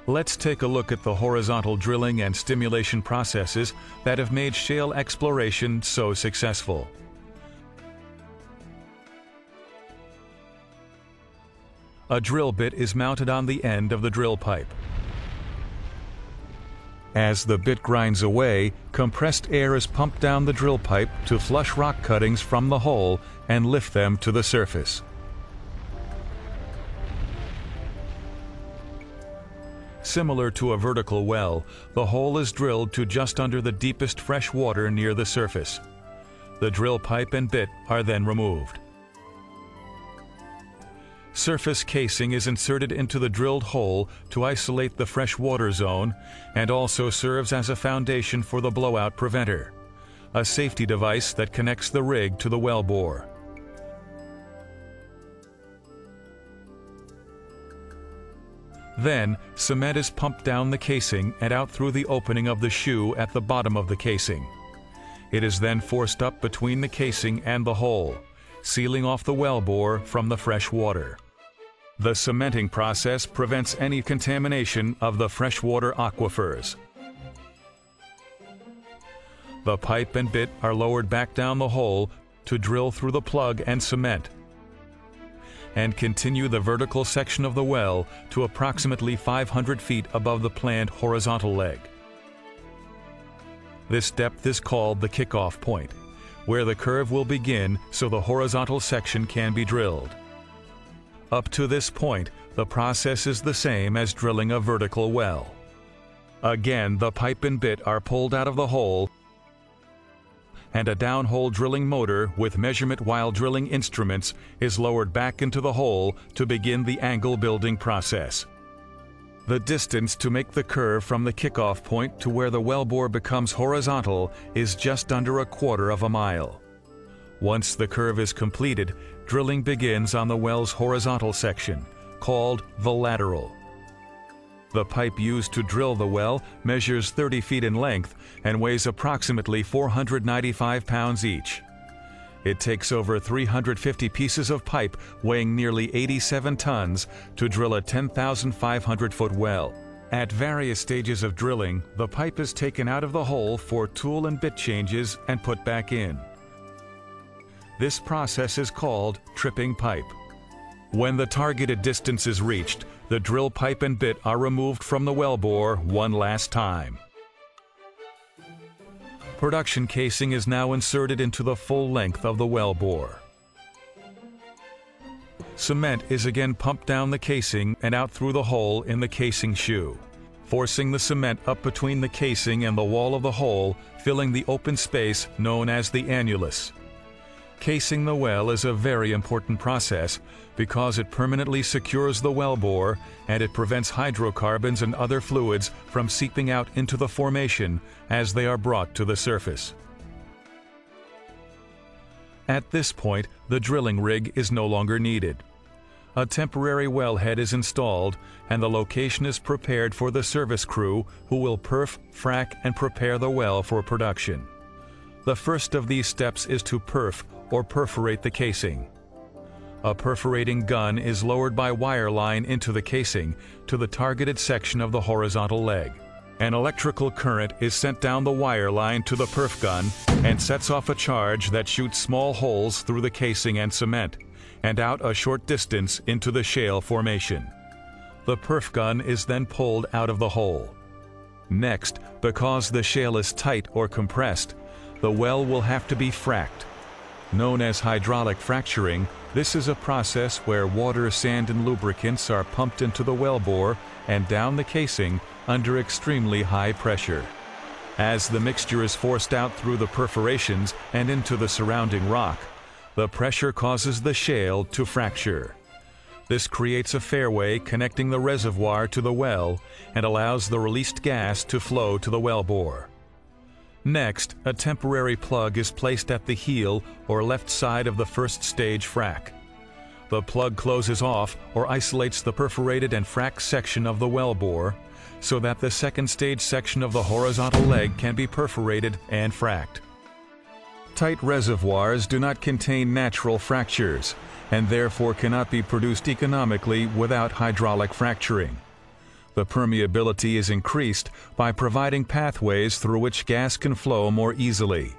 Let's take a look at the horizontal drilling and stimulation processes that have made shale exploration so successful. A drill bit is mounted on the end of the drill pipe. As the bit grinds away, compressed air is pumped down the drill pipe to flush rock cuttings from the hole and lift them to the surface. Similar to a vertical well, the hole is drilled to just under the deepest fresh water near the surface. The drill pipe and bit are then removed. Surface casing is inserted into the drilled hole to isolate the fresh water zone and also serves as a foundation for the blowout preventer, a safety device that connects the rig to the wellbore. Then, cement is pumped down the casing and out through the opening of the shoe at the bottom of the casing. It is then forced up between the casing and the hole, sealing off the wellbore from the fresh water. The cementing process prevents any contamination of the freshwater aquifers. The pipe and bit are lowered back down the hole to drill through the plug and cement, and continue the vertical section of the well to approximately 500 feet above the planned horizontal leg. This depth is called the kickoff point, where the curve will begin so the horizontal section can be drilled. Up to this point, the process is the same as drilling a vertical well. Again, the pipe and bit are pulled out of the hole, and a downhole drilling motor with measurement while drilling instruments is lowered back into the hole to begin the angle building process. The distance to make the curve from the kickoff point to where the wellbore becomes horizontal is just under 1/4 mile. Once the curve is completed, drilling begins on the well's horizontal section, called the lateral. The pipe used to drill the well measures 30 feet in length and weighs approximately 495 pounds each. It takes over 350 pieces of pipe weighing nearly 87 tons to drill a 10,500-foot well. At various stages of drilling, the pipe is taken out of the hole for tool and bit changes and put back in. This process is called tripping pipe. When the targeted distance is reached, the drill pipe and bit are removed from the wellbore one last time. Production casing is now inserted into the full length of the wellbore. Cement is again pumped down the casing and out through the hole in the casing shoe, forcing the cement up between the casing and the wall of the hole, filling the open space known as the annulus. Casing the well is a very important process because it permanently secures the wellbore and it prevents hydrocarbons and other fluids from seeping out into the formation as they are brought to the surface. At this point, the drilling rig is no longer needed. A temporary wellhead is installed and the location is prepared for the service crew who will perf, frack, and prepare the well for production. The first of these steps is to perf, or perforate the casing. A perforating gun is lowered by wire line into the casing to the targeted section of the horizontal leg. An electrical current is sent down the wire line to the perf gun and sets off a charge that shoots small holes through the casing and cement, and out a short distance into the shale formation. The perf gun is then pulled out of the hole. Next, because the shale is tight or compressed, the well will have to be fracked. Known as hydraulic fracturing, this is a process where water, sand, and lubricants are pumped into the wellbore and down the casing under extremely high pressure. As the mixture is forced out through the perforations and into the surrounding rock, the pressure causes the shale to fracture. This creates a fairway connecting the reservoir to the well and allows the released gas to flow to the wellbore. Next, a temporary plug is placed at the heel or left side of the first stage frac. The plug closes off or isolates the perforated and fracked section of the wellbore so that the second stage section of the horizontal leg can be perforated and fracked. Tight reservoirs do not contain natural fractures and therefore cannot be produced economically without hydraulic fracturing. The permeability is increased by providing pathways through which gas can flow more easily.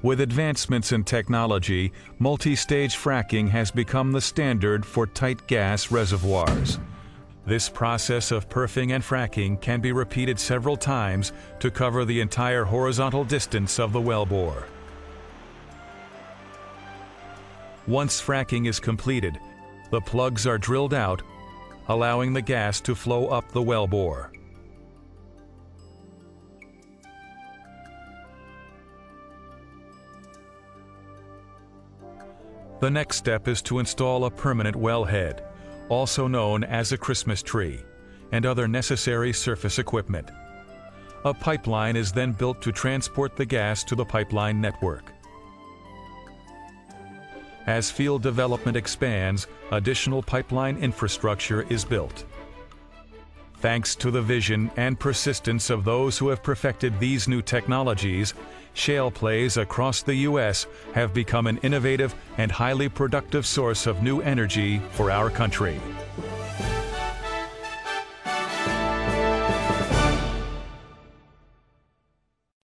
With advancements in technology, multi-stage fracking has become the standard for tight gas reservoirs. This process of perfing and fracking can be repeated several times to cover the entire horizontal distance of the wellbore. Once fracking is completed, the plugs are drilled out, allowing the gas to flow up the wellbore. The next step is to install a permanent wellhead, also known as a Christmas tree, and other necessary surface equipment. A pipeline is then built to transport the gas to the pipeline network. As field development expands, additional pipeline infrastructure is built. Thanks to the vision and persistence of those who have perfected these new technologies, shale plays across the U.S. have become an innovative and highly productive source of new energy for our country.